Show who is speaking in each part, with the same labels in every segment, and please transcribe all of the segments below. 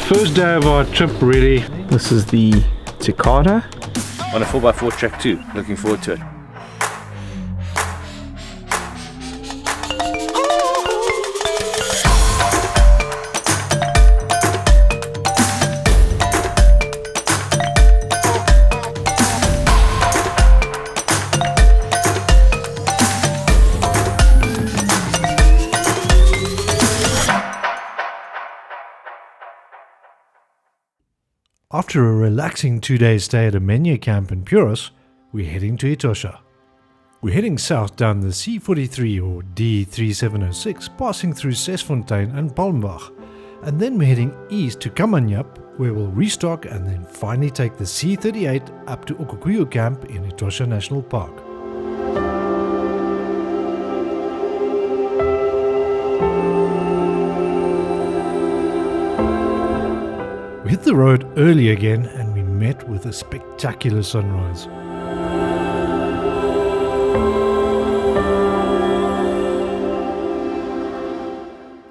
Speaker 1: First day of our trip, really.
Speaker 2: This is the Takla
Speaker 3: on a 4x4 track too. Looking forward to it.
Speaker 1: After a relaxing 2-day stay at a menu camp in Puros, we're heading to Etosha. We're heading south down the C43 or D3706, passing through Sesfontein and Palmbach, and then we're heading east to Kamanyap, where we'll restock and then finally take the C38 up to Okaukuejo camp in Etosha National Park. We hit the road early again and we met with a spectacular sunrise.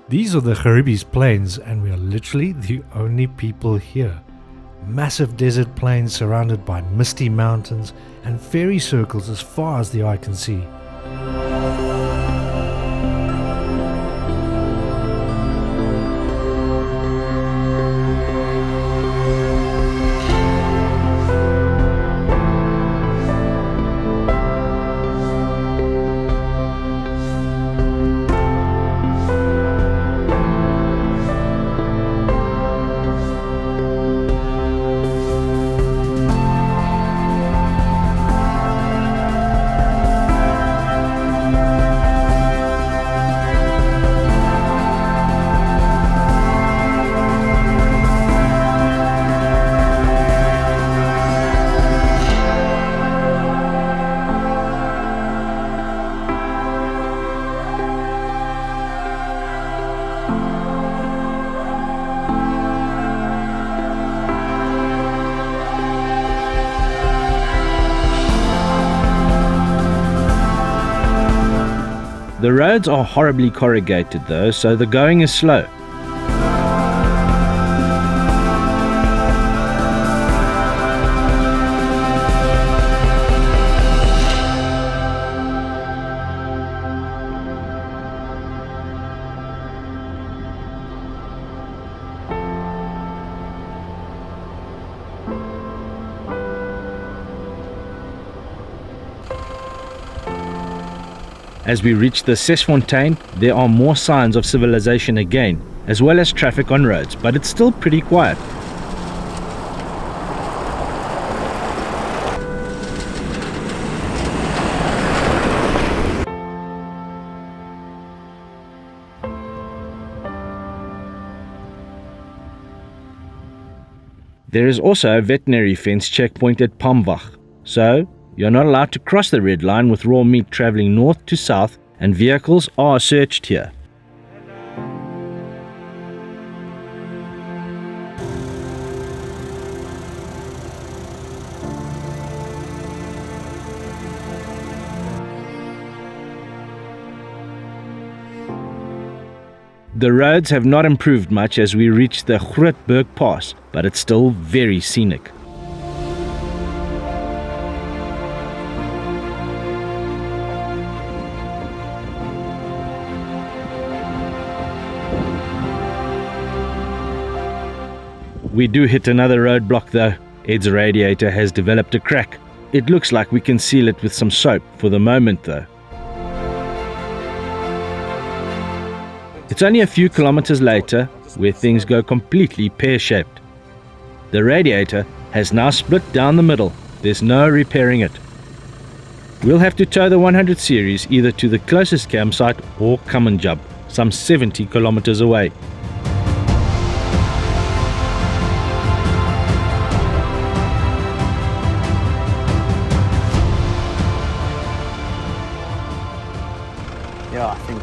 Speaker 1: These are the Charybdis Plains and we are literally the only people here. Massive desert plains surrounded by misty mountains and fairy circles as far as the eye can see.
Speaker 3: The roads are horribly corrugated though, so the going is slow. As we reach the Sesfontein, there are more signs of civilization again, as well as traffic on roads, but it's still pretty quiet. There is also a veterinary fence checkpoint at Palmbach, so you're not allowed to cross the red line with raw meat traveling north to south, and vehicles are searched here. The roads have not improved much as we reach the Grootberg Pass, but it's still very scenic. We do hit another roadblock though. Ed's radiator has developed a crack. It looks like we can seal it with some soap for the moment though. It's only a few kilometers later where things go completely pear-shaped. The radiator has now split down the middle. There's no repairing it. We'll have to tow the 100 series either to the closest campsite or Kamanyap, some 70 kilometers away.
Speaker 4: Yeah, I think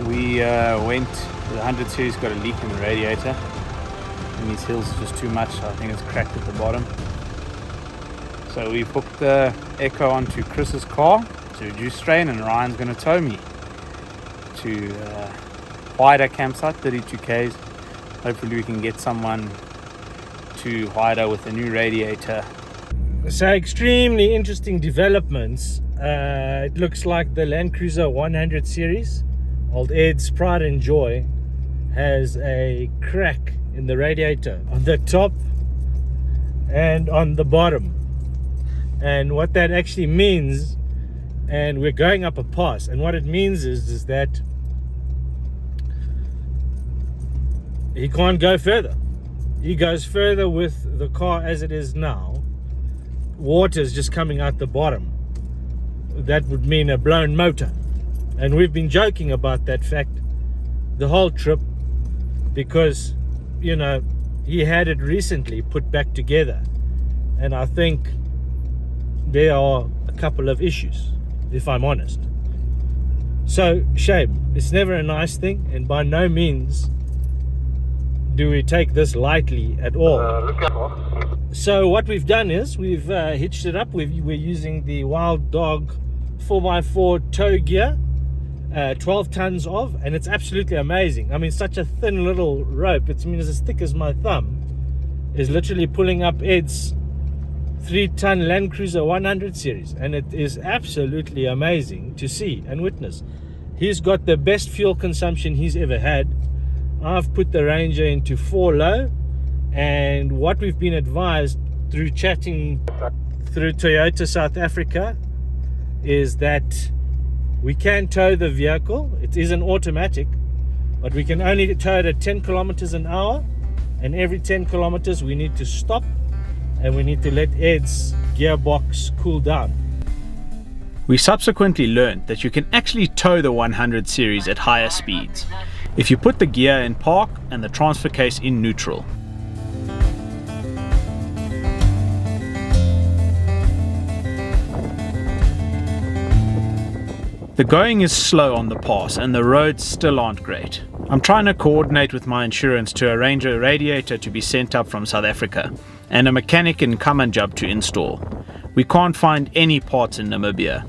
Speaker 4: we went, the 100 series got a leak in the radiator and these hills are just too much, so I think it's cracked at the bottom. So we hooked the Echo onto Chris's car to reduce strain, and Ryan's going to tow me to wider campsite, 32 k's, hopefully we can get someone to Haida with a new radiator.
Speaker 3: So extremely interesting developments. It looks like the Land Cruiser 100 series, old Ed's pride and joy, has a crack in the radiator on the top and on the bottom. And what that actually means, and we're going up a pass, and what it means is that he can't go further. He goes further with the car as it is now. Water is just coming out the bottom. That would mean a blown motor, and we've been joking about that fact the whole trip, because you know he had it recently put back together, and I think there are a couple of issues, if I'm honest. So shame, it's never a nice thing, and by no means do we take this lightly at all. So what we've done is we've hitched it up. We're using the Wild Dog 4x4 tow gear, 12 tons of, and it's absolutely amazing. I mean, such a thin little rope, it's as thick as my thumb, is literally pulling up Ed's 3-ton Land Cruiser 100 series, and it is absolutely amazing to see and witness. He's got the best fuel consumption he's ever had. I've put the Ranger into 4 low, and what we've been advised through chatting through Toyota South Africa is that we can tow the vehicle. It is an automatic, but we can only tow it at 10 kilometers an hour, and every 10 kilometers we need to stop and we need to let Ed's gearbox cool down.
Speaker 2: We subsequently learned that you can actually tow the 100 series at higher speeds if you put the gear in park and the transfer case in neutral. The going is slow on the pass and the roads still aren't great. I'm trying to coordinate with my insurance to arrange a radiator to be sent up from South Africa and a mechanic in Kamanjab to install. We can't find any parts in Namibia.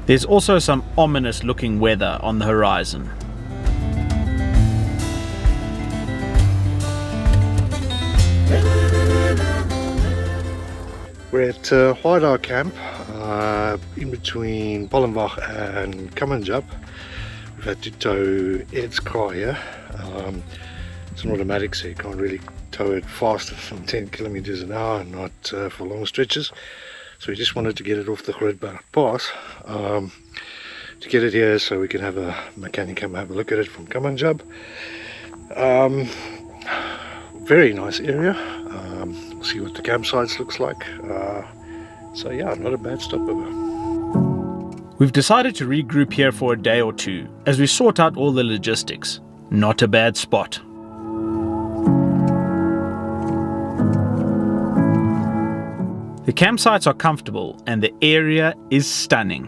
Speaker 2: There's also some ominous looking weather on the horizon.
Speaker 1: We're at Haida camp, in between Pollenbach and Kamanjab. We've had to tow Ed's car here. It's an automatic, so you can't really tow it faster than 10 kilometers an hour, and not for long stretches. So we just wanted to get it off the Grootberg Pass, to get it here so we can have a mechanic come have a look at it from Kamanjab. Very nice area. We'll see what the campsites looks like. So yeah, not a bad stopover.
Speaker 2: We've decided to regroup here for a day or two as we sort out all the logistics. Not a bad spot. The campsites are comfortable and the area is stunning.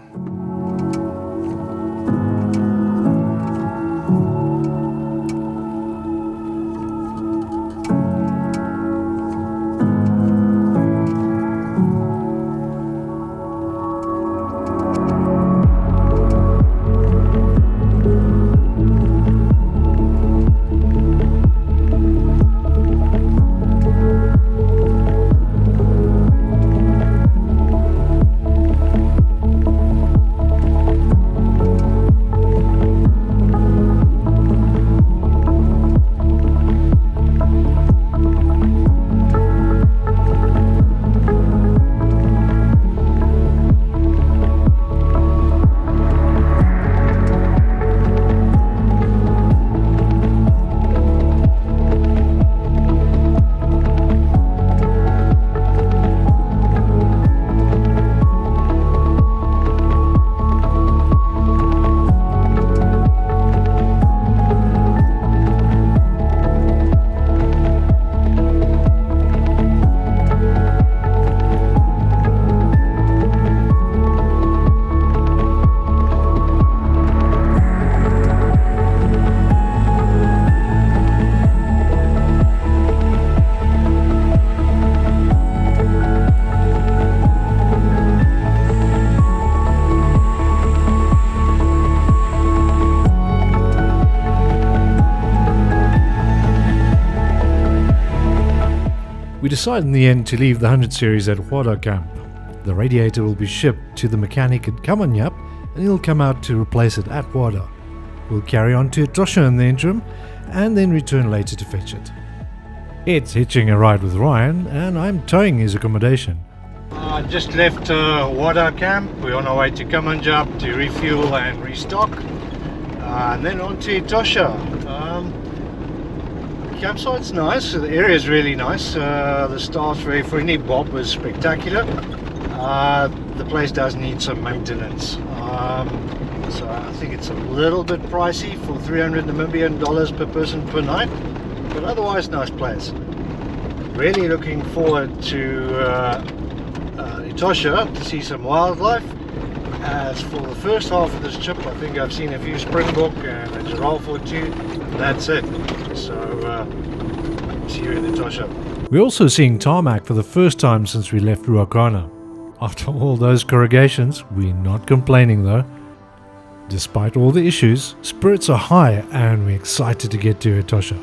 Speaker 1: We decided in the end to leave the 100 series at Wada camp. The radiator will be shipped to the mechanic at Kamanyap and he'll come out to replace it at Wada. We'll carry on to Etosha in the interim and then return later to fetch it. Ed's hitching a ride with Ryan and I'm towing his accommodation.
Speaker 5: I just left Wada camp. We're on our way to Kamanyap to refuel and restock. And then on to Etosha. Campsite's nice, the area is really nice, the staff's very friendly, Bob was spectacular. The place does need some maintenance, so I think it's a little bit pricey for 300 Namibian dollars per person per night, but otherwise nice place. Really looking forward to Etosha to see some wildlife. As for the first half of this trip, I think I've seen a few springbok and a giraffe or two. That's it. So see you in Etosha.
Speaker 1: We're also seeing tarmac for the first time since we left Ruakana. After all those corrugations, we're not complaining though. Despite all the issues, spirits are high and we're excited to get to Etosha.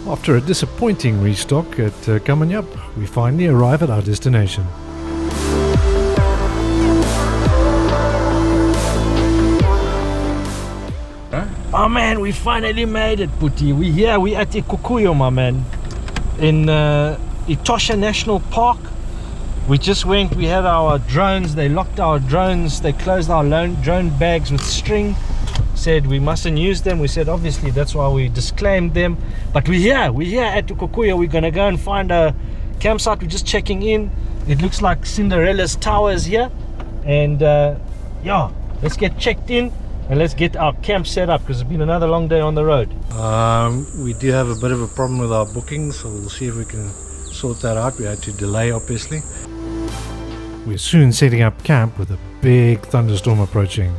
Speaker 1: After a disappointing restock at Kamanyap, we finally arrive at our destination.
Speaker 3: Oh man, we finally made it, Putti. We're here, we're at Okaukuejo, my man. In Etosha National Park. We just went, we had our drones, they locked our drones, they closed our drone bags with string. Said we mustn't use them. We said obviously that's why we disclaimed them. But we're here at Okaukuejo. We're gonna go and find a campsite. We're just checking in. It looks like Cinderella's tower is here. And yeah, let's get checked in and let's get our camp set up because it's been another long day on the road.
Speaker 1: We do have a bit of a problem with our bookings, so we'll see if we can sort that out. We had to delay obviously. We're soon setting up camp with a big thunderstorm approaching.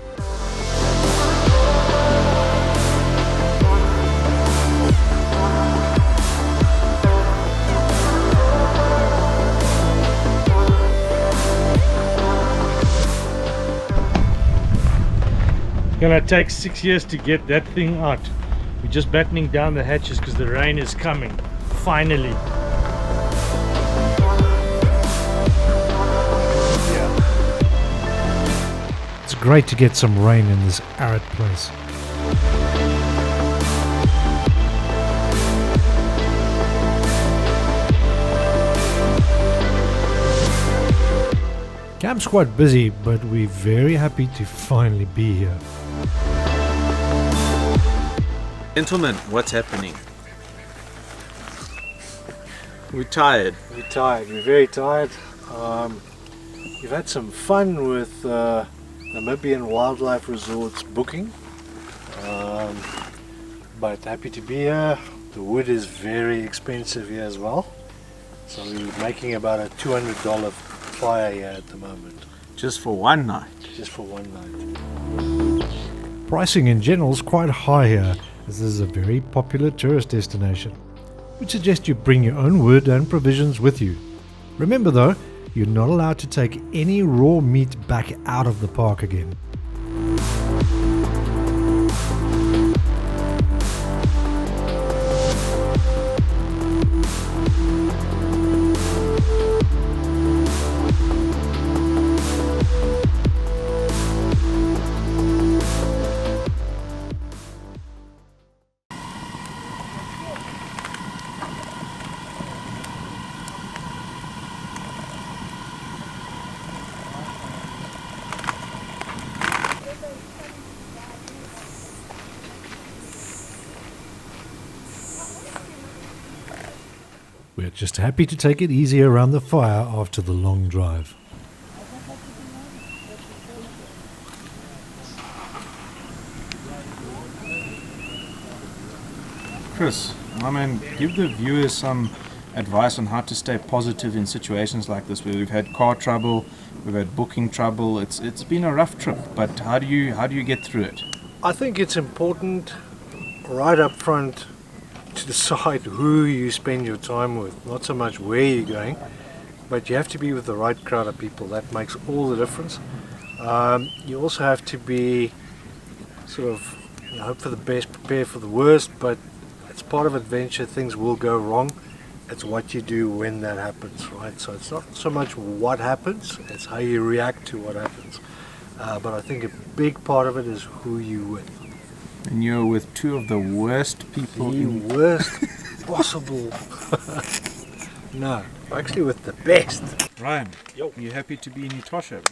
Speaker 3: Gonna take 6 years to get that thing out. We're just battening down the hatches because the rain is coming. Finally.
Speaker 1: It's great to get some rain in this arid place. Camp's quite busy, but we're very happy to finally be here.
Speaker 2: Gentlemen, what's happening? We're tired.
Speaker 1: We're tired, we're very tired. We've had some fun with Namibian Wildlife Resorts booking, but happy to be here. The wood is very expensive here as well, so we're making about a $200 fire here at the moment.
Speaker 2: Just for one night?
Speaker 1: Just for one night. Pricing in general is quite high here, as this is a very popular tourist destination. We'd suggest you bring your own wood and provisions with you. Remember though, you're not allowed to take any raw meat back out of the park again. We're just happy to take it easy around the fire after the long drive.
Speaker 4: Chris, my man, give the viewers some advice on how to stay positive in situations like this where we've had car trouble, we've had booking trouble. It's been a rough trip, but how do you get through it?
Speaker 1: I think it's important right up front to decide who you spend your time with, not so much where you're going, but you have to be with the right crowd of people. That makes all the difference.
Speaker 5: You also have to be sort of, hope for the best, prepare for the worst, but it's part of adventure. Things will go wrong. It's what you do when that happens, right? So it's not so much what happens, it's how you react to what happens. But I think a big part of it is who you with.
Speaker 4: And you're with two of the worst people
Speaker 5: The worst possible. No, actually with the best.
Speaker 4: Ryan, you happy to be in Etosha?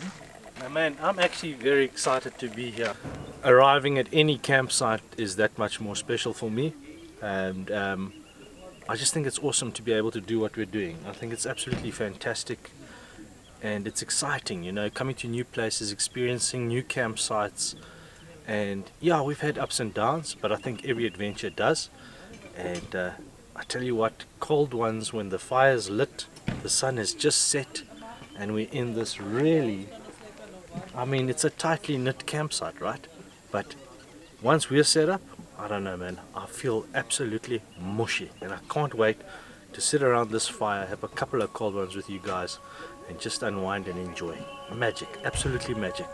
Speaker 3: Man, I'm actually very excited to be here. Arriving at any campsite is that much more special for me, and I just think it's awesome to be able to do what we're doing. I think it's absolutely fantastic, and it's exciting, coming to new places, experiencing new campsites. And yeah, we've had ups and downs, but I think every adventure does. And I tell you what, cold ones when the fire's lit, the sun has just set, and we're in this really, it's a tightly knit campsite, right? But once we're set up, I don't know, man, I feel absolutely mushy, and I can't wait to sit around this fire, have a couple of cold ones with you guys, and just unwind and enjoy. Magic, absolutely magic.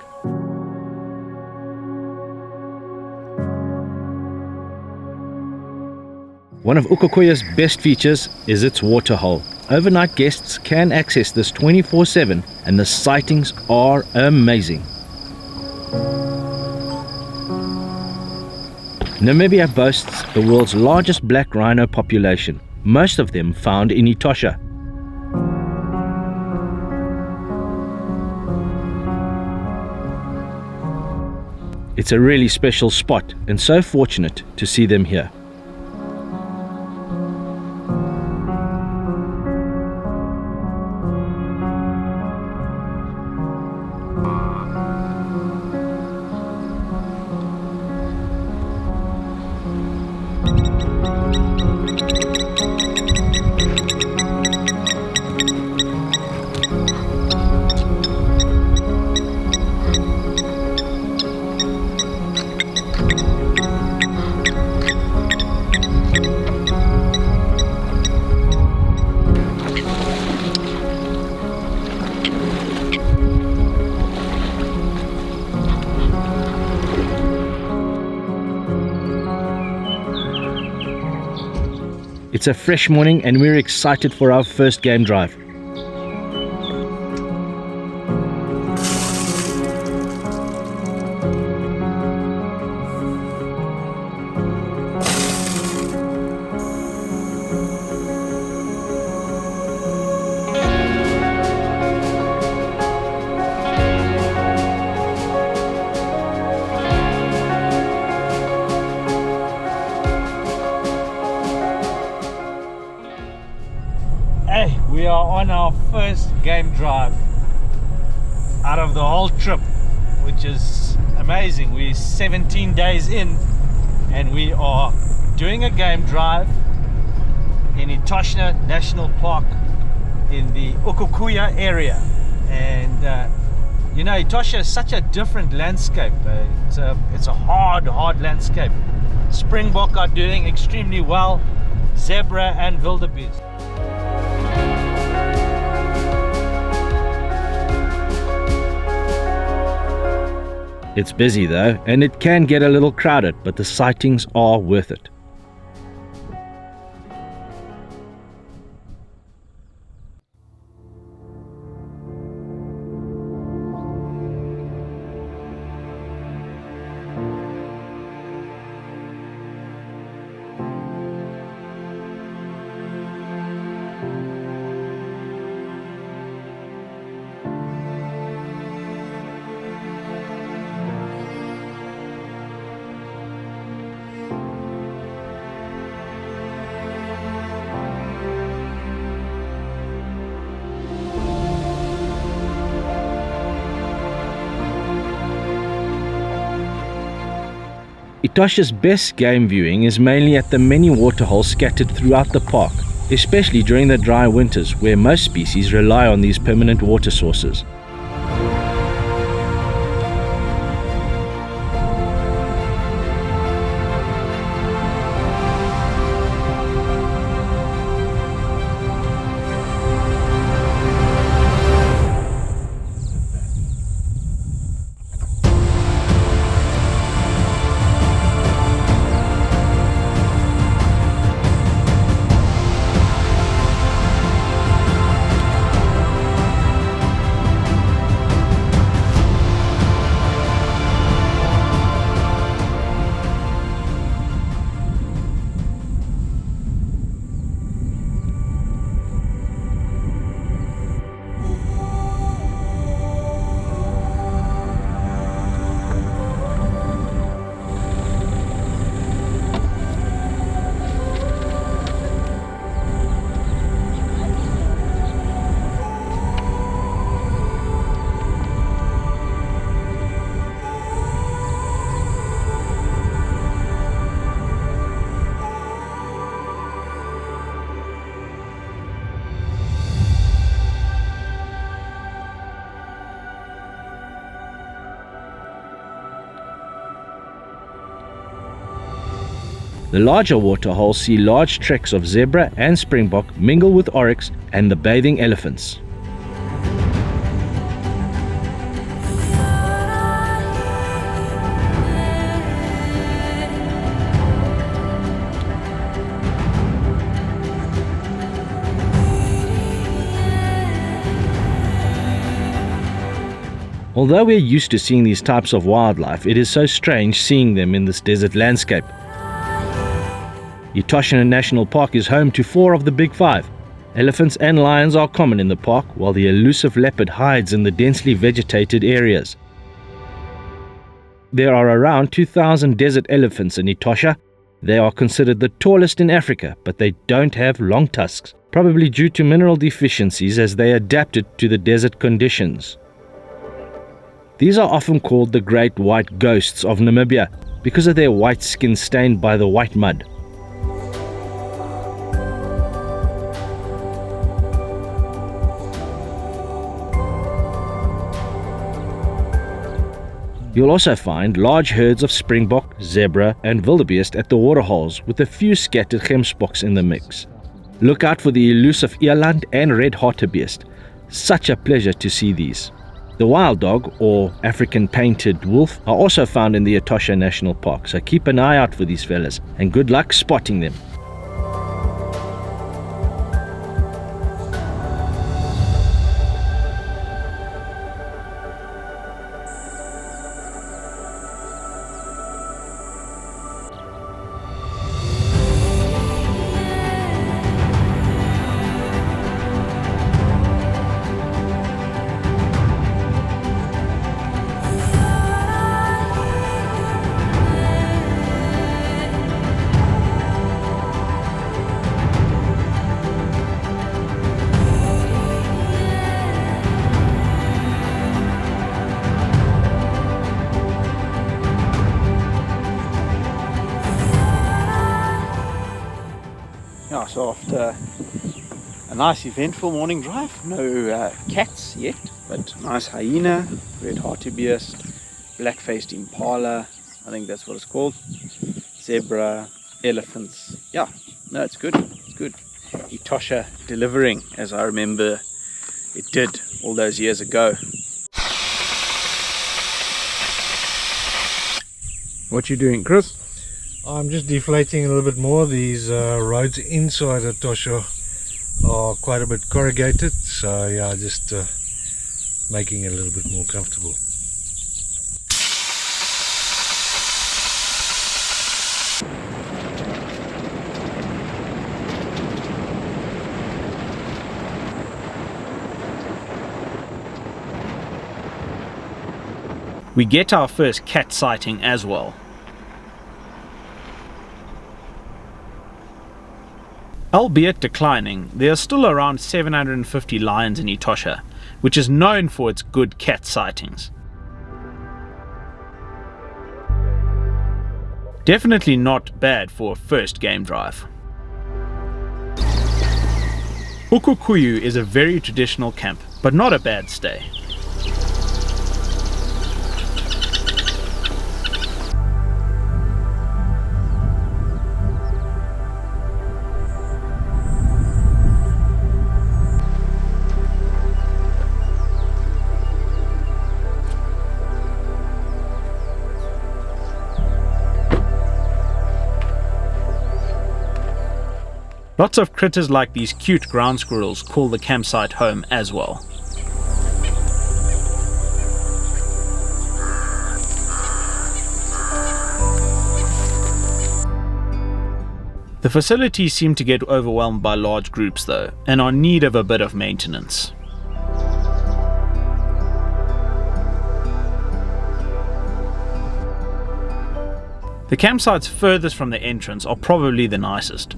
Speaker 3: One of Okaukuejo's best features is its waterhole. Overnight guests can access this 24/7, and the sightings are amazing. Namibia boasts the world's largest black rhino population, most of them found in Etosha. It's a really special spot, and so fortunate to see them here. It's a fresh morning and we're excited for our first game drive. We are on our first game drive out of the whole trip, which is amazing. We're 17 days in and we are doing a game drive in Etosha National Park in the Okaukuejo area. And Etosha is such a different landscape. It's a hard landscape. Springbok are doing extremely well, zebra and wildebeest. It's busy though, and it can get a little crowded, but the sightings are worth it. Etosha's best game viewing is mainly at the many waterholes scattered throughout the park, especially during the dry winters where most species rely on these permanent water sources. The larger waterholes see large treks of zebra and springbok mingle with oryx and the bathing elephants. Although we're used to seeing these types of wildlife, it is so strange seeing them in this desert landscape. Etosha National Park is home to 4 of the big 5. Elephants and lions are common in the park, while the elusive leopard hides in the densely vegetated areas. There are around 2,000 desert elephants in Etosha. They are considered the tallest in Africa, but they don't have long tusks, probably due to mineral deficiencies as they adapted to the desert conditions. These are often called the great white ghosts of Namibia because of their white skin stained by the white mud. You'll also find large herds of springbok, zebra and wildebeest at the waterholes, with a few scattered gemsboks in the mix. Look out for the elusive eland and red hartebeest. Such a pleasure to see these. The wild dog, or African painted wolf, are also found in the Etosha National Park, so keep an eye out for these fellas and good luck spotting them.
Speaker 4: Yeah, so after a nice eventful morning drive, no cats yet, but nice hyena, red hartebeest, black-faced impala, I think that's what it's called, zebra, elephants. Yeah, no, it's good, it's good. Etosha delivering as I remember it did all those years ago. What you doing, Chris?
Speaker 5: I'm just deflating a little bit more. These roads inside Etosha are quite a bit corrugated, so yeah, just making it a little bit more comfortable.
Speaker 2: We get our first cat sighting as well. Albeit declining, there are still around 750 lions in Etosha, which is known for its good cat sightings. Definitely not bad for a first game drive. Okaukuejo is a very traditional camp, but not a bad stay. Lots of critters like these cute ground squirrels call the campsite home as well. The facilities seem to get overwhelmed by large groups though, and are in need of a bit of maintenance. The campsites furthest from the entrance are probably the nicest.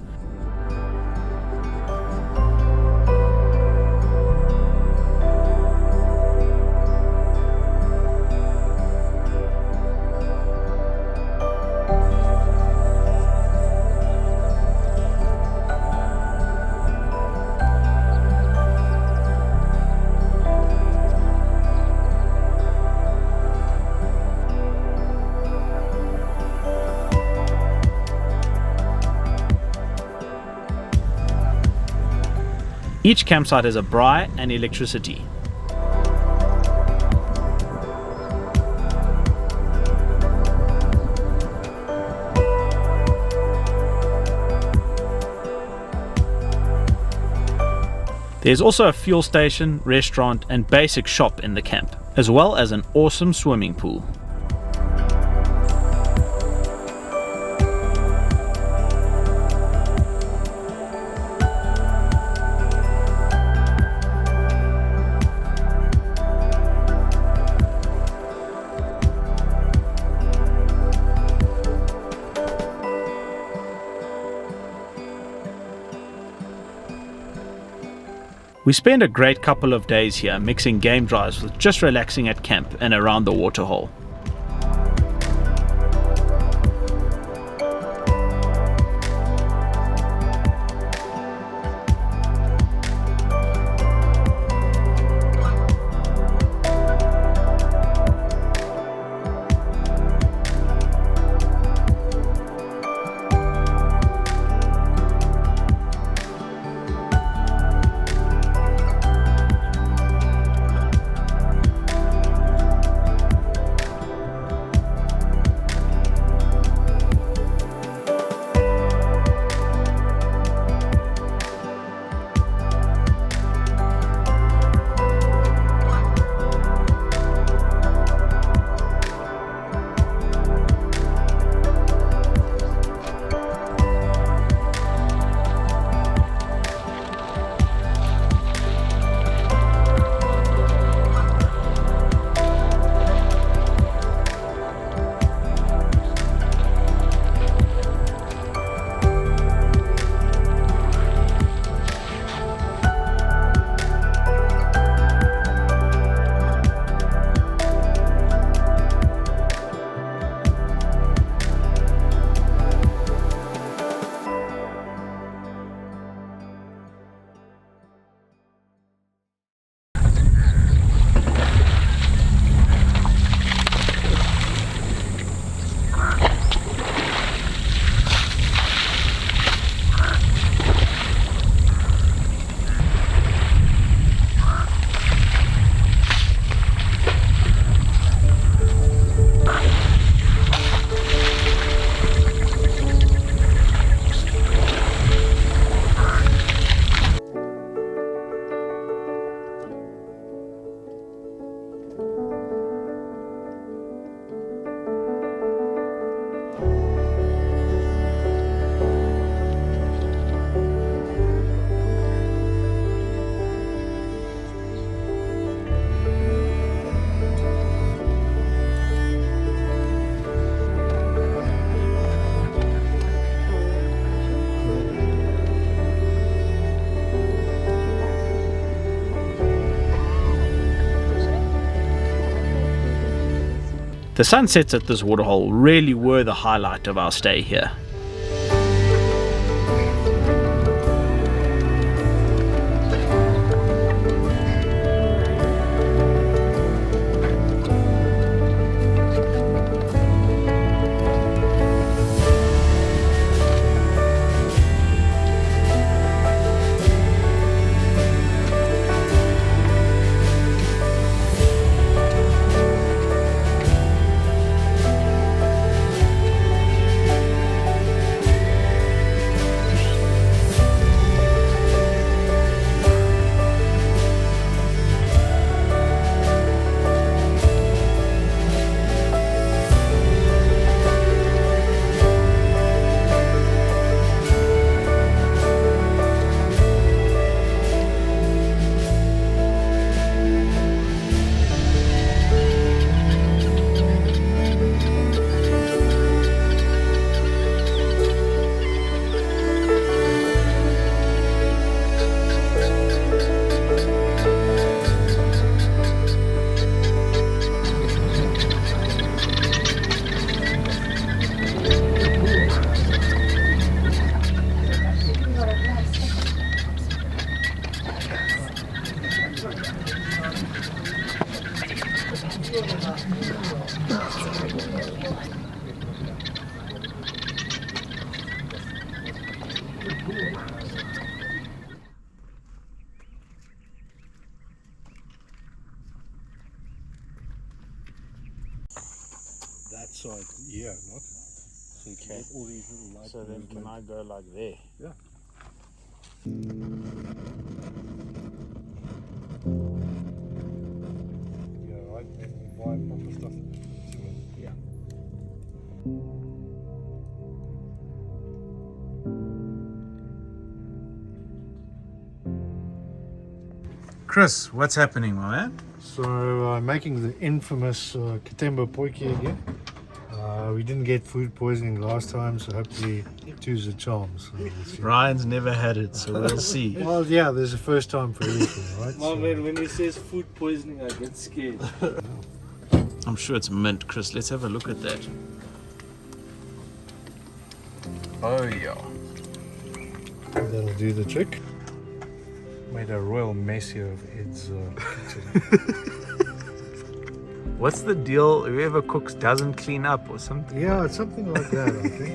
Speaker 2: Each campsite has a braai and electricity. There's also a fuel station, restaurant and basic shop in the camp, as well as an awesome swimming pool. We spend a great couple of days here mixing game drives with just relaxing at camp and around the waterhole. The sunsets at this waterhole really were the highlight of our stay here.
Speaker 5: side. Yeah, not. So you can get all these little light.
Speaker 4: So then can I go like there?
Speaker 5: Yeah. Yeah, right. And we buy proper stuff.
Speaker 4: Yeah. Chris, what's happening, my man?
Speaker 5: So I'm making the infamous Katemba poiki again. We didn't get food poisoning last time, so hopefully two's a charm. So we'll see.
Speaker 2: Ryan's never had it, so we'll see.
Speaker 5: Well, yeah, there's a first time for everything, right?
Speaker 3: My man, when he says food poisoning, I get scared.
Speaker 2: I'm sure it's mint, Chris. Let's have a look at that. Oh, yeah.
Speaker 5: That'll do the trick. Made a royal mess here of Ed's kitchen.
Speaker 2: What's the deal? Whoever cooks doesn't clean up or something?
Speaker 5: Yeah, it's something like that, I think.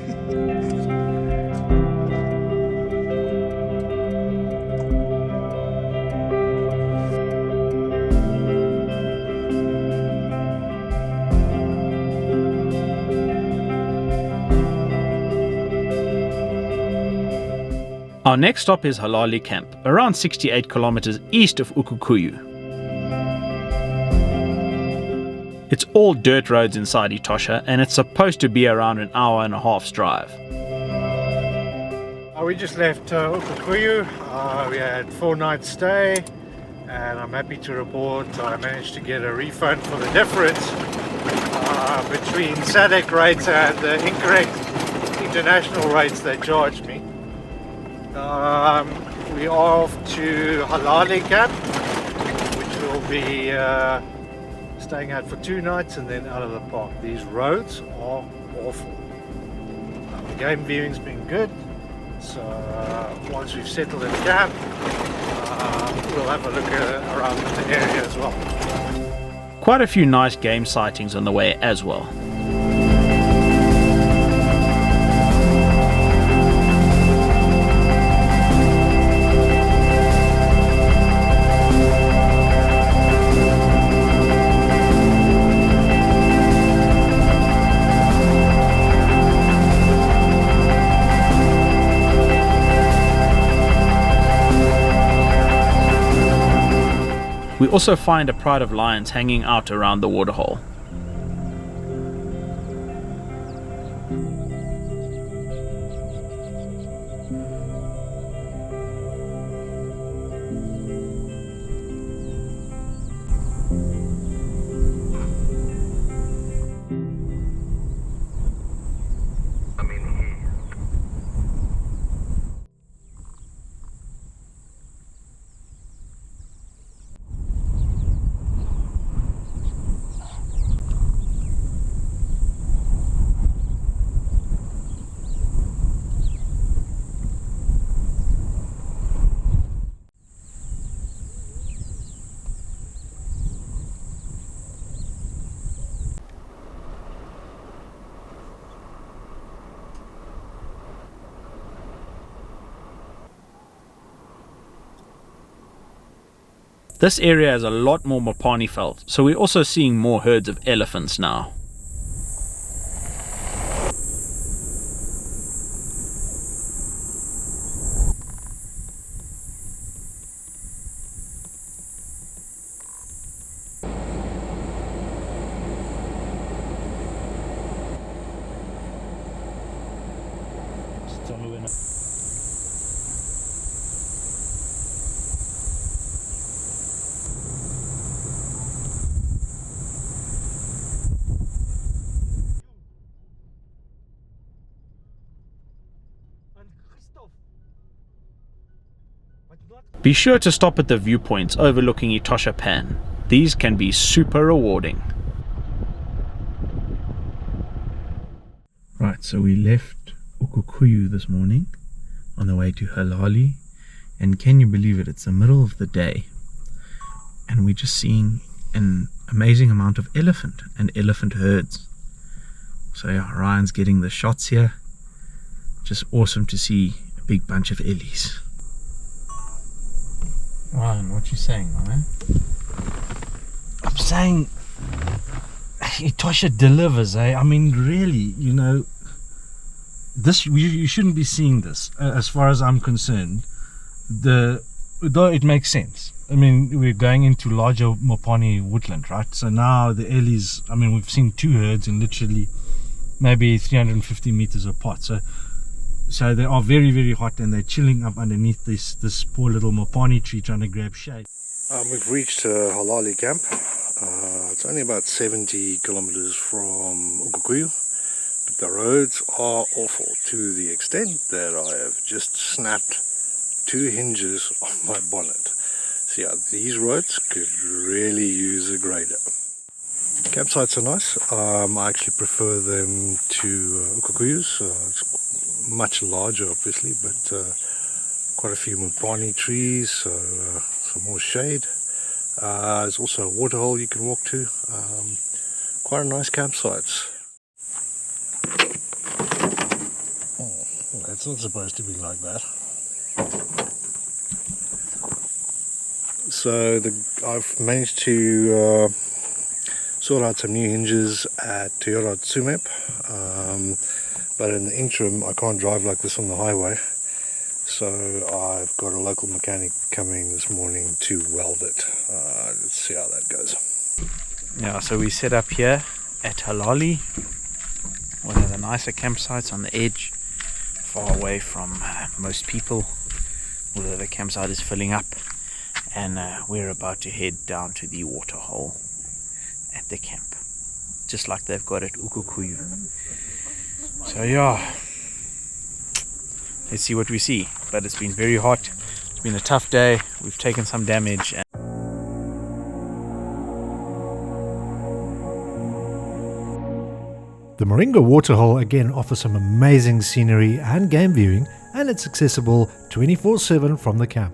Speaker 2: Our next stop is Halali Camp, around 68 kilometers east of Okaukuejo. It's all dirt roads inside Etosha, and it's supposed to be around an hour and a half's drive.
Speaker 5: We just left Okaukuejo. We had 4 nights stay, and I'm happy to report I managed to get a refund for the difference between SADC rates and the incorrect international rates they charged me. We are off to Halali Camp, which will be staying out for 2 nights and then out of the park. These roads are awful. The game viewing's been good, so once we've settled in camp, we'll have a look around the area as well.
Speaker 2: Quite a few nice game sightings on the way as well. We also find a pride of lions hanging out around the waterhole. This area has a lot more Mopani felt, so we're also seeing more herds of elephants now. Be sure to stop at the viewpoints overlooking Etosha Pan. These can be super rewarding. Right, so we left Okaukuejo this morning on the way to Halali, and can you believe it, it's the middle of the day and we're just seeing an amazing amount of elephant and elephant herds. So yeah, Ryan's getting the shots here. Just awesome to see a big bunch of ellies. Ryan, what you saying, my man?
Speaker 3: I'm saying Etosha delivers, eh? I mean, really, you know, this you shouldn't be seeing this, as far as I'm concerned. Though it makes sense. I mean, we're going into larger Mopani woodland, right? So now the Ellies, I mean, we've seen 2 herds in literally maybe 350 meters apart. So they are very, very hot, and they're chilling up underneath this poor little Mopani tree trying to grab shade.
Speaker 1: We've reached Halali camp. It's only about 70 kilometers from Okaukuejo, but the roads are awful to the extent that I have just snapped 2 hinges on my bonnet. So yeah, these roads could really use a grader. Campsites are nice. I actually prefer them to Okaukuejo's. It's much larger obviously, but quite a few Mopani trees, so some more shade. There's also a waterhole you can walk to. Quite a nice campsites. Oh, that's not supposed to be like that. So I've managed to sort out some new hinges at Toyota Tsumeb, but in the interim I can't drive like this on the highway, so I've got a local mechanic coming this morning to weld it. Let's see how that goes.
Speaker 2: Yeah, so we set up here at Halali, one of the nicer campsites on the edge, far away from most people, although the campsite is filling up. And we're about to head down to the waterhole at the camp, just like they've got at Okaukuejo. So yeah, let's see what we see. But it's been very hot, it's been a tough day, we've taken some damage.
Speaker 1: The Moringa Waterhole again offers some amazing scenery and game viewing, and it's accessible 24/7 from the camp.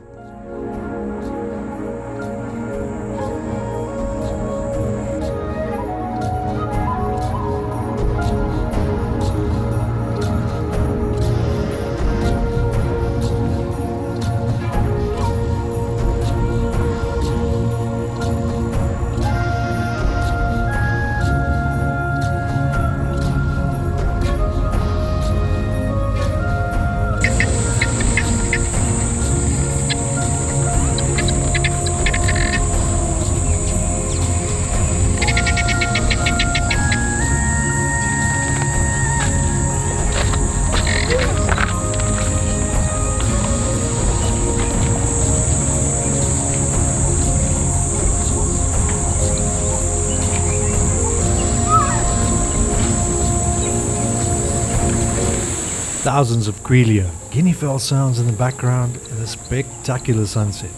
Speaker 1: Thousands of Quelea, guinea fowl sounds in the background, and a spectacular sunset.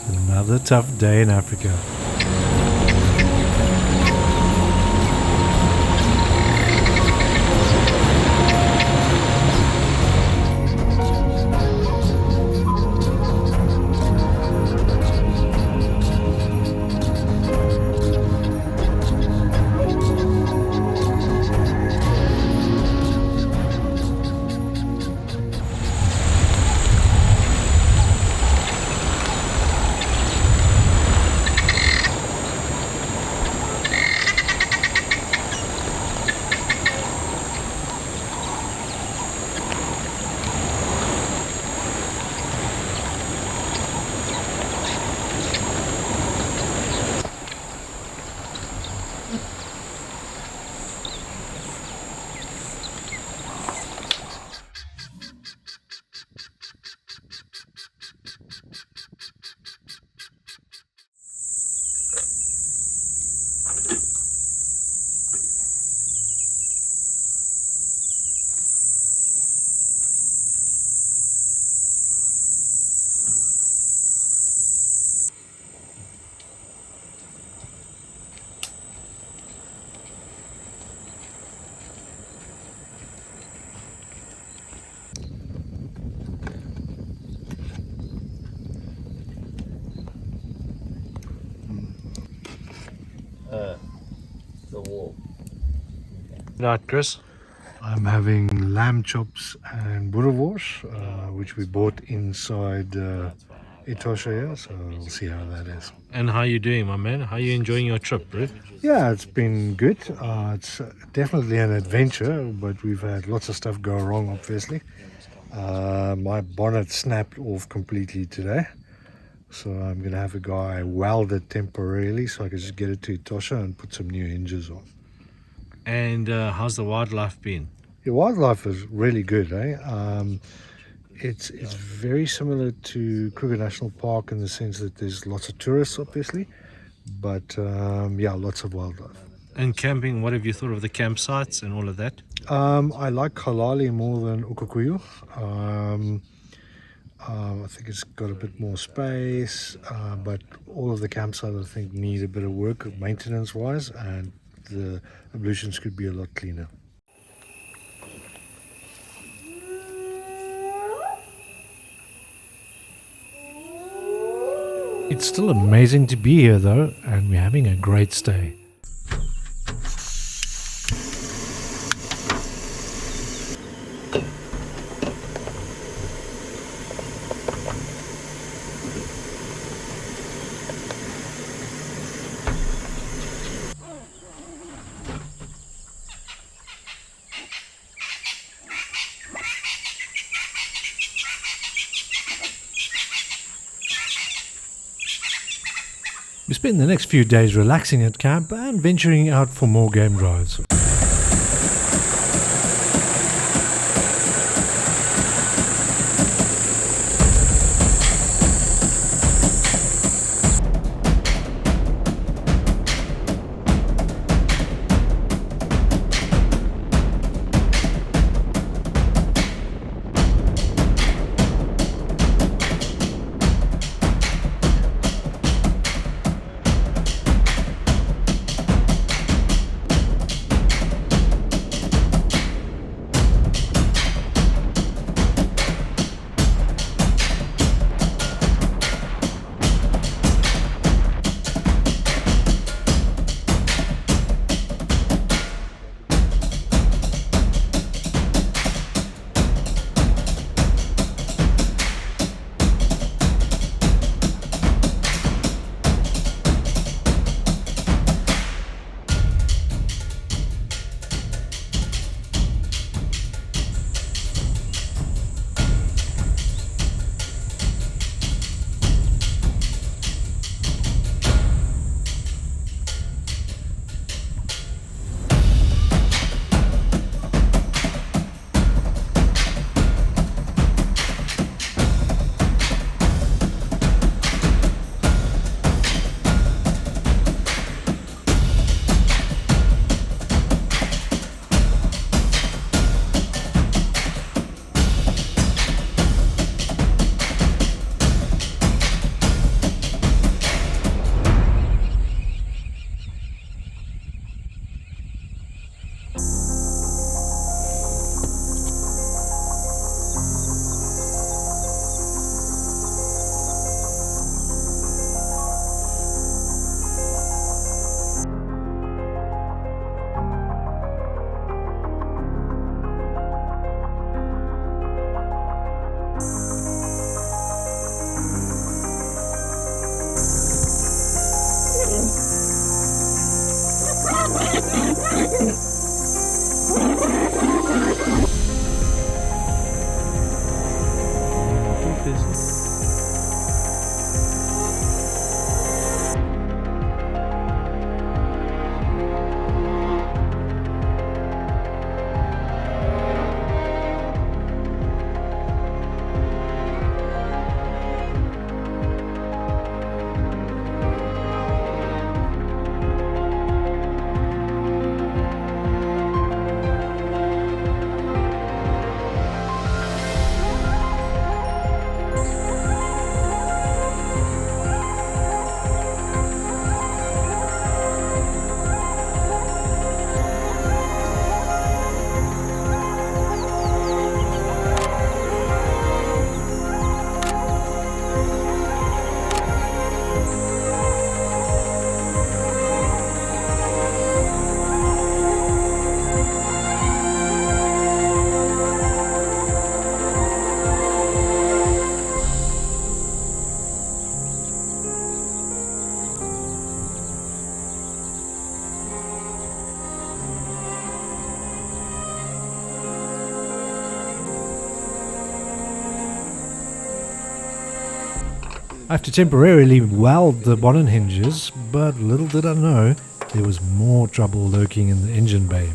Speaker 1: Another tough day in Africa.
Speaker 3: The wall.
Speaker 1: Right, Chris. I'm having lamb chops and boerewors, which we bought inside
Speaker 5: Etosha here, so we'll see how that is.
Speaker 1: And how you doing, my man? How you enjoying your trip, bro?
Speaker 5: Yeah, it's been good. It's definitely an adventure, but we've had lots of stuff go wrong, obviously. My bonnet snapped off completely today, so I'm going to have a guy weld it temporarily so I can just get it to Etosha and put some new hinges on.
Speaker 1: And how's the wildlife been?
Speaker 5: The wildlife is really good, eh? It's very similar to Kruger National Park in the sense that there's lots of tourists, obviously, but yeah, lots of wildlife.
Speaker 1: And camping, what have you thought of the campsites and all of that?
Speaker 5: I like Halali more than Okaukuejo. I think it's got a bit more space, but all of the campsites I think need a bit of work maintenance-wise, and the ablutions could be a lot cleaner.
Speaker 1: It's still amazing to be here though, and we're having a great stay. We spend the next few days relaxing at camp and venturing out for more game drives. I have to temporarily weld the bonnet hinges, but little did I know there was more trouble lurking in the engine bay.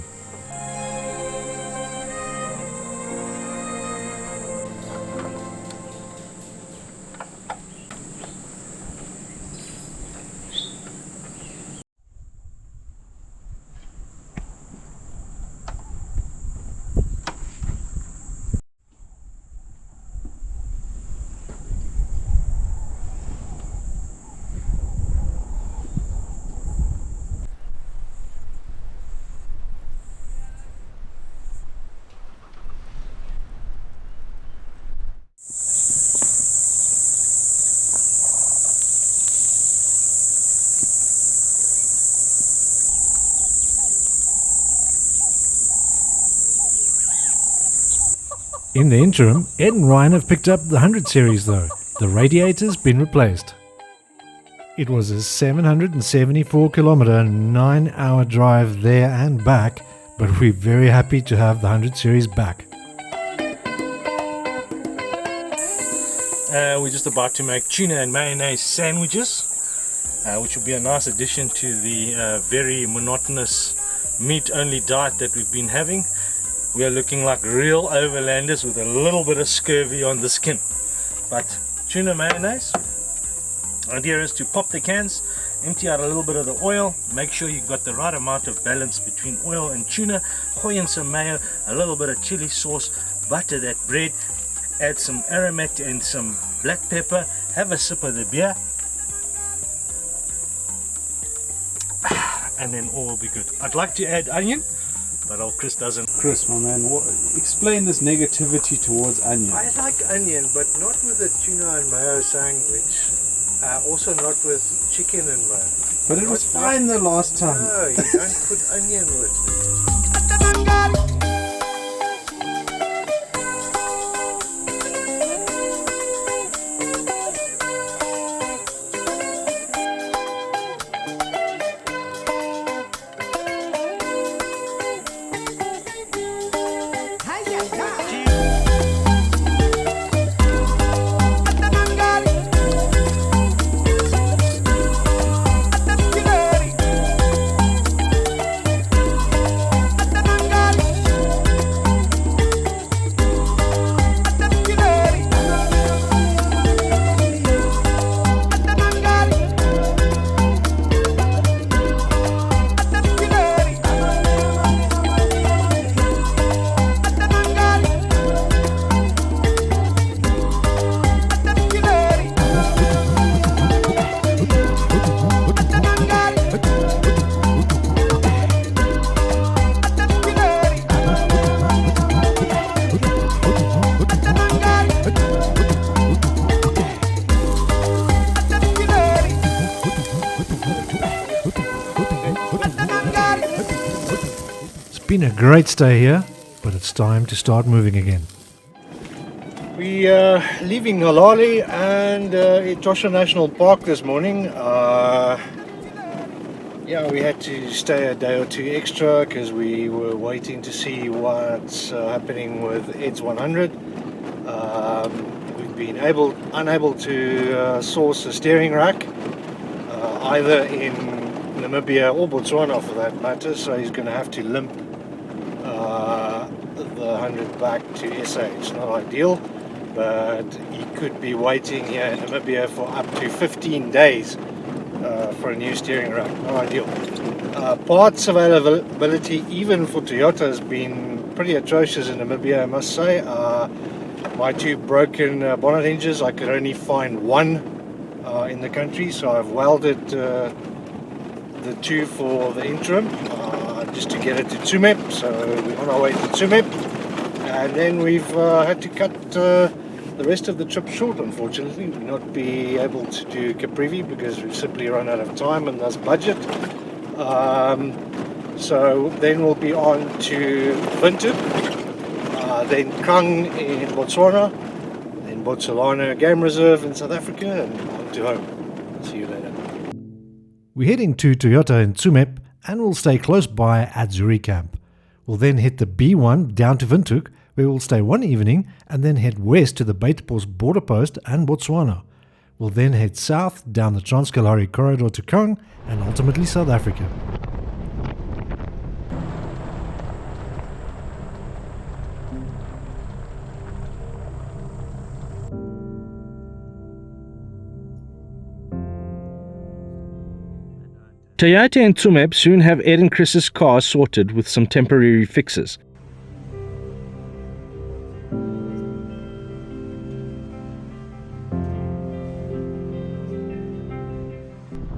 Speaker 1: In the interim, Ed and Ryan have picked up the 100 series though. The radiator's been replaced. It was a 774 kilometer, 9-hour drive there and back, but we're very happy to have the 100 series back.
Speaker 6: We're just about to make tuna and mayonnaise sandwiches, which will be a nice addition to the very monotonous meat-only diet that we've been having. We are looking like real overlanders with a little bit of scurvy on the skin. But tuna mayonnaise, idea is to pop the cans, empty out a little bit of the oil, make sure you've got the right amount of balance between oil and tuna, gooi in some mayo, a little bit of chili sauce, butter that bread, add some aromat and some black pepper, have a sip of the beer, and then all will be good. I'd like to add onion, but old Chris doesn't.
Speaker 4: Chris, my man, explain this negativity towards onion.
Speaker 5: I like onion, but not with a tuna and mayo sandwich. Also not with chicken and mayo.
Speaker 4: But it was fine the last time.
Speaker 5: No, you don't put onion with it.
Speaker 1: Been a great stay here, but it's time to start moving again.
Speaker 5: We are leaving Halali and Etosha National Park this morning. Yeah, we had to stay a day or two extra because we were waiting to see what's happening with Ed's 100. We've been unable to source a steering rack, either in Namibia or Botswana for that matter, so he's going to have to limp the 100 back to SA. It's not ideal, but he could be waiting here in Namibia for up to 15 days for a new steering rack. Not ideal. Parts availability even for Toyota has been pretty atrocious in Namibia, I must say. My two broken bonnet hinges, I could only find one in the country, so I've welded the two for the interim just to get it to Tsumeb. So we're on our way to Tsumeb, and then we've had to cut the rest of the trip short, unfortunately. We'll not be able to do Caprivi because we've simply run out of time and thus budget. So then we'll be on to Windhoek, then Krang in Botswana, then Botsalano Game Reserve in South Africa, and on to home. See you later.
Speaker 1: We're heading to Toyota in Tsumeb and we'll stay close by at Zuri Camp. We'll then hit the B1 down to Windhoek, where we'll stay one evening and then head west to the Beitbos border post and Botswana. We'll then head south down the Trans-Kalahari corridor to Cone and ultimately South Africa.
Speaker 3: Toyota and Tsumeb soon have Ed and Chris's car sorted with some temporary fixes.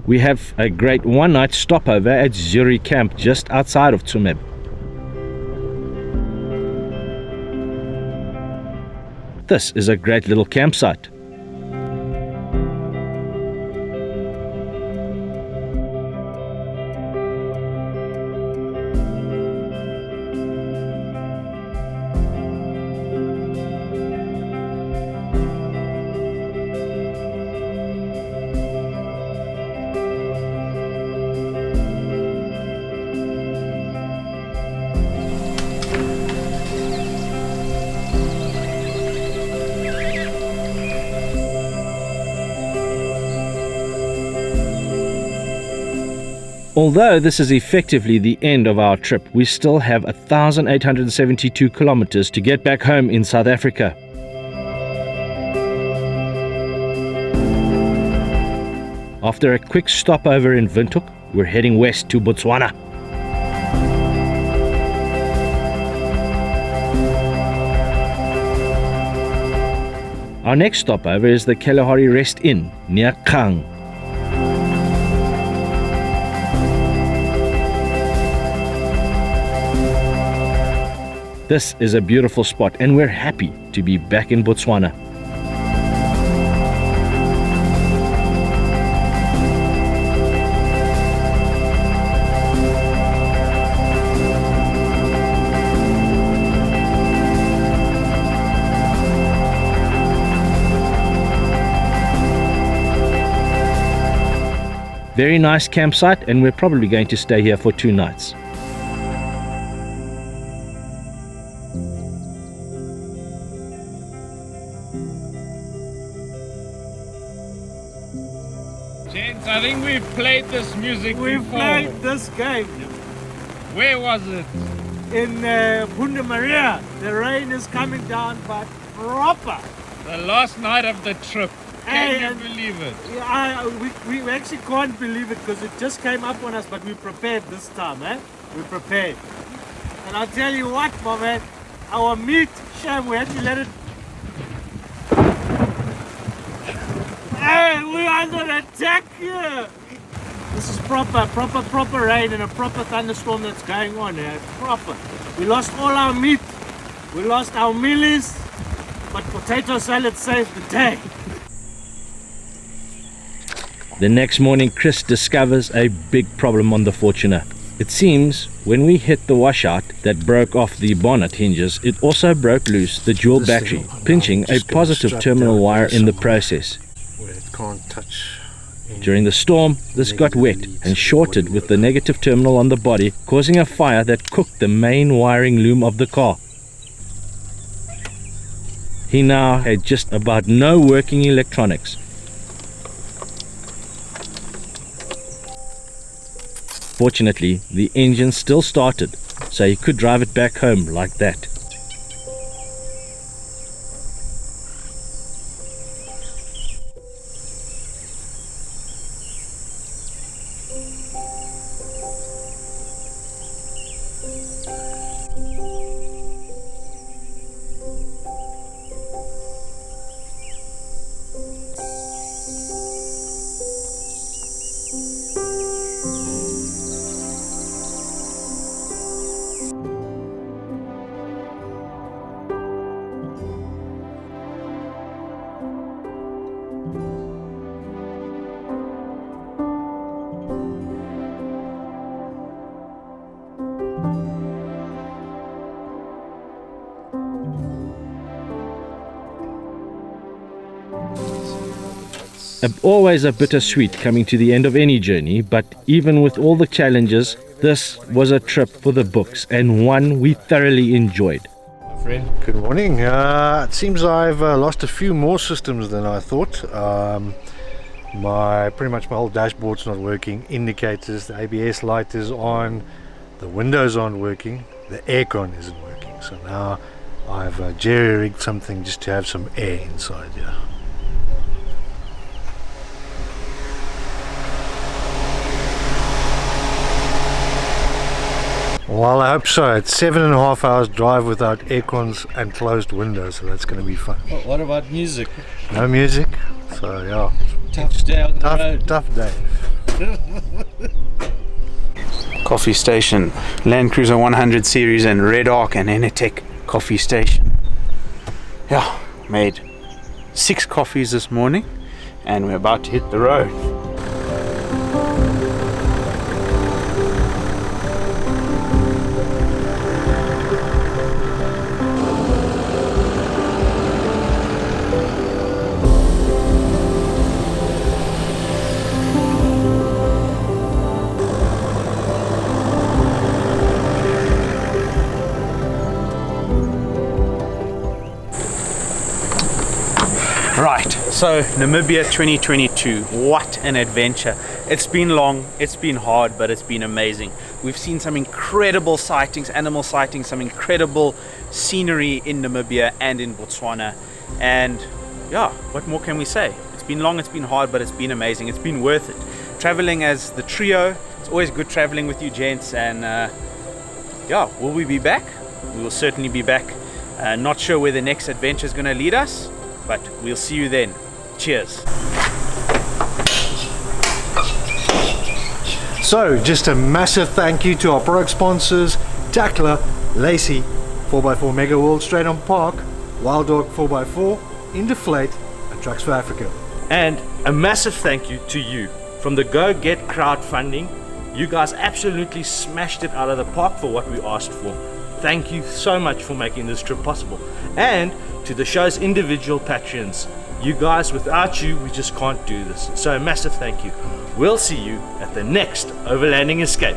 Speaker 3: We have a great one-night stopover at Zuri Camp just outside of Tsumeb. This is a great little campsite. Although this is effectively the end of our trip, we still have 1,872 kilometers to get back home in South Africa. After a quick stopover in Windhoek, we're heading west to Botswana. Our next stopover is the Kalahari Rest Inn near Kang. This is a beautiful spot and we're happy to be back in Botswana. Very nice campsite and we're probably going to stay here for 2 nights.
Speaker 7: Gents, I think we've played this music
Speaker 8: We've
Speaker 7: before.
Speaker 8: played this game
Speaker 7: Where was it?
Speaker 8: in Punta Maria. The rain is coming down, but proper.
Speaker 7: The last night of the trip.
Speaker 8: Hey,
Speaker 7: Can you
Speaker 8: and-
Speaker 7: believe it?
Speaker 8: We actually can't believe it because it just came up on us, but we prepared this time, eh? We prepared. And I'll tell you what, my man, our meat, Sham, we had to let it. Hey, we're under attack here. This is proper rain and a proper thunderstorm that's going on here. Proper. We lost all our meat. We lost our mealies, but potato salad saved the day.
Speaker 3: The next morning, Chris discovers a big problem on the Fortuner. It seems when we hit the washout that broke off the bonnet hinges, it also broke loose the dual
Speaker 1: This
Speaker 3: battery,
Speaker 1: thing,
Speaker 3: pinching a
Speaker 1: just gonna
Speaker 3: positive
Speaker 1: strap
Speaker 3: terminal
Speaker 1: down
Speaker 3: wire
Speaker 1: here
Speaker 3: in the
Speaker 1: somewhere.
Speaker 3: process.
Speaker 1: Where it can't touch.
Speaker 3: During the storm, this got wet and shorted with the negative terminal on the body, causing a fire that cooked the main wiring loom of the car. He now had just about no working electronics. Fortunately, the engine still started, so he could drive it back home like that. Always a bittersweet coming to the end of any journey, but even with all the challenges, this was a trip for the books and one we thoroughly enjoyed.
Speaker 6: friend.
Speaker 5: Good morning. It seems I've lost a few more systems than I thought. Pretty much my whole dashboard's not working. Indicators, the ABS light is on, the windows aren't working, the aircon isn't working. So now I've jerry-rigged something just to have some air inside here. Well, I hope so. It's 7.5 hours drive without aircons and closed windows, so that's going to be fun.
Speaker 6: Oh, what about music?
Speaker 5: No music, so yeah.
Speaker 6: Tough day on the road.
Speaker 5: Tough day.
Speaker 4: Coffee station, Land Cruiser 100 series and Red Arc and Enertech coffee station. Yeah, made 6 coffees this morning and we're about to hit the road. Right, so Namibia 2022, what an adventure. It's been long, it's been hard, but it's been amazing. We've seen some incredible sightings, animal sightings, some incredible scenery in Namibia and in Botswana. And yeah, what more can we say? It's been long, it's been hard, but it's been amazing. It's been worth it. Traveling as the trio, it's always good traveling with you gents. And yeah, will we be back? We will certainly be back. Not sure where the next adventure is going to lead us, but we'll see you then. Cheers.
Speaker 5: So, just a massive thank you to our product sponsors, Takla, Lacie, 4x4 Mega World, Strijdom Park, Wild Dog 4x4, Indeflate, and Trucks for Africa.
Speaker 3: And a massive thank you to you from the Go Get crowdfunding. You guys absolutely smashed it out of the park for what we asked for. Thank you so much for making this trip possible. And to the show's individual patrons, you guys, without you, we just can't do this. So a massive thank you. We'll see you at the next Overlanding Escape.